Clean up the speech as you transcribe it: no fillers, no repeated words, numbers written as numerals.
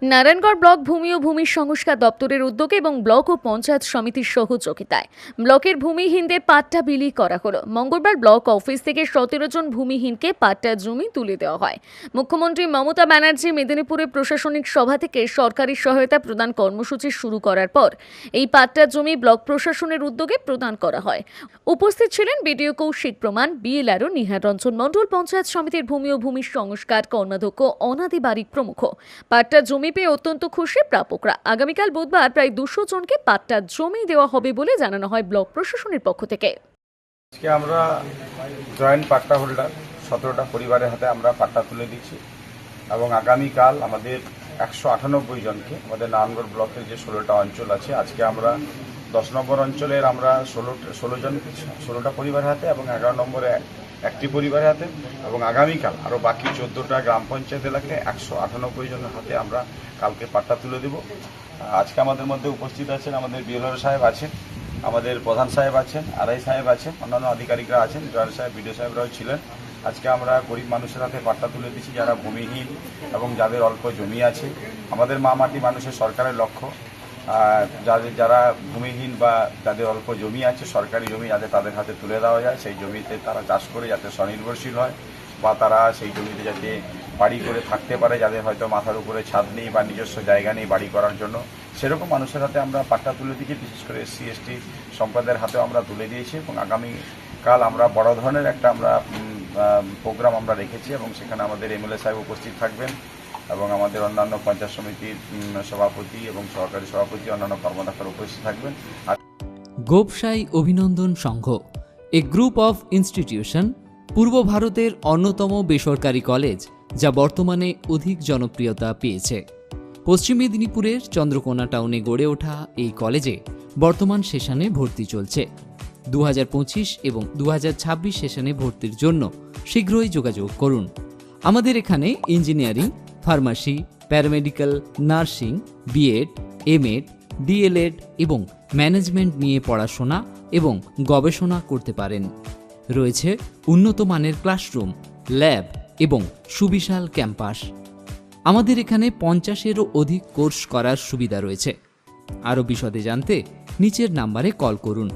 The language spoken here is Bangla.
নারায়ণগড় ব্লক ভূমি ও ভূমি সংস্কার দপ্তরের উদ্যোগে এবং ব্লক ও পঞ্চায়েত সমিতির সহযোগিতায় ব্লকের ভূমিহীনদের পাট্টা বিলি করা হলো। মঙ্গলবার ব্লক অফিস থেকে 17 জন ভূমিহীনকে পাট্টা জমি তুলে দেওয়া হয়। মুখ্যমন্ত্রী মমতা ব্যানার্জি মেদিনীপুরে প্রশাসনিক সভা থেকে সরকারি সহায়তা প্রদান কর্মসূচি শুরু করার পর এই পাট্টা জমি ব্লক প্রশাসনের উদ্যোগে প্রদান করা হয়। উপস্থিত ছিলেন বিডিও কৌশিক প্রমাণ, বিএলআরও নিহার রঞ্জন মণ্ডল, পঞ্চায়েত সমিতির ভূমি ও ভূমি সংস্কার কর্মাধ্যক্ষ অনাদি বারিক প্রমুখ। পাট্টা জমি পেয়ে অত্যন্ত খুশি প্রাপকরা। আগামীকাল বুধবার প্রায় 200 জনকে পাট্টা জমি দেওয়া হবে বলে জানানো হয় ব্লক প্রশাসনের পক্ষ থেকে। আজকে আমরা জয়েন্ট পাট্টা হোল্ডার 17টা পরিবারের হাতে আমরা পাট্টা তুলে দিচ্ছি এবং আগামীকাল আমাদের 198 জনকে, আমাদের নারায়ণগড় ব্লকের যে 16টা অঞ্চল আছে, আজকে আমরা 10 নম্বর অঞ্চলের আমরা 16টা পরিবারের হাতে এবং 11 নম্বরে একটি পরিবারের হাতে এবং আগামীকাল আরও বাকি 14টা গ্রাম পঞ্চায়েত এলাকায় 198 জনের হাতে আমরা কালকে পাট্টা তুলে দেব। আজকে আমাদের মধ্যে উপস্থিত আছেন আমাদের বিএলআর সাহেব আছেন, আমাদের প্রধান সাহেব আছেন, আরআই সাহেব আছেন, অন্যান্য আধিকারিকরা আছেন, জয়েন্ট সাহেব, বিডিও সাহেবরাও ছিলেন। আজকে আমরা গরিব মানুষের হাতে পাট্টা তুলে দিচ্ছি যারা ভূমিহীন এবং যাদের অল্প জমি আছে। আমাদের মা মাটি মানুষের সরকারের লক্ষ্য যারা ভূমিহীন বা যাদের অল্প জমি আছে, সরকারি জমি যাতে তাদের হাতে তুলে দেওয়া যায়, সেই জমিতে তারা চাষ করে যাতে স্বনির্ভরশীল হয় বা তারা সেই জমিতে যাতে বাড়ি করে থাকতে পারে, যাদের হয়তো মাথার উপরে ছাদ নেই বা নিজস্ব জায়গা নেই বাড়ি করার জন্য, সেরকম মানুষের হাতে আমরা পাট্টা তুলে দিয়েছি। বিশেষ করে এসসি এসটি সম্প্রদায়ের হাতেও আমরা তুলে দিয়েছি এবং আগামীকাল আমরা বড় ধরনের একটা প্রোগ্রাম আমরা রেখেছি এবং সেখানে আমাদের এমএলএ সাহেব উপস্থিত থাকবেন এবং আমাদের অন্যান্য পঞ্চায়েত সমিতির সভাপতি এবং সহকারী সভাপতি, অন্যান্য কর্মকর্তারা উপস্থিত থাকবেন। গোপসাই অভিনন্দন সংঘ, এ গ্রুপ অফ ইনস্টিটিউশন, পূর্ব ভারতের অন্যতম বেসরকারি কলেজ যা বর্তমানে অধিক জনপ্রিয়তা পেয়েছে। পশ্চিম মেদিনীপুরের চন্দ্রকোনা টাউনে গড়ে ওঠা এই কলেজে বর্তমান সেশনে ভর্তি চলছে। 2025 এবং 2026 সেশনে ভর্তির জন্য শীঘ্রই যোগাযোগ করুন। আমাদের এখানে engineering, pharmacy, paramedical, nursing, BEd, MEd, DElEd এবং ম্যানেজমেন্ট নিয়ে পড়াশোনা এবং গবেষণা করতে পারেন। রয়েছে উন্নত মানের ক্লাসরুম, ল্যাব এবং সুবিশাল ক্যাম্পাস। আমাদের এখানে 50-এরও অধিক কোর্স করার সুবিধা রয়েছে। আরও বিশদে জানতে নিচের নাম্বারে কল করুন।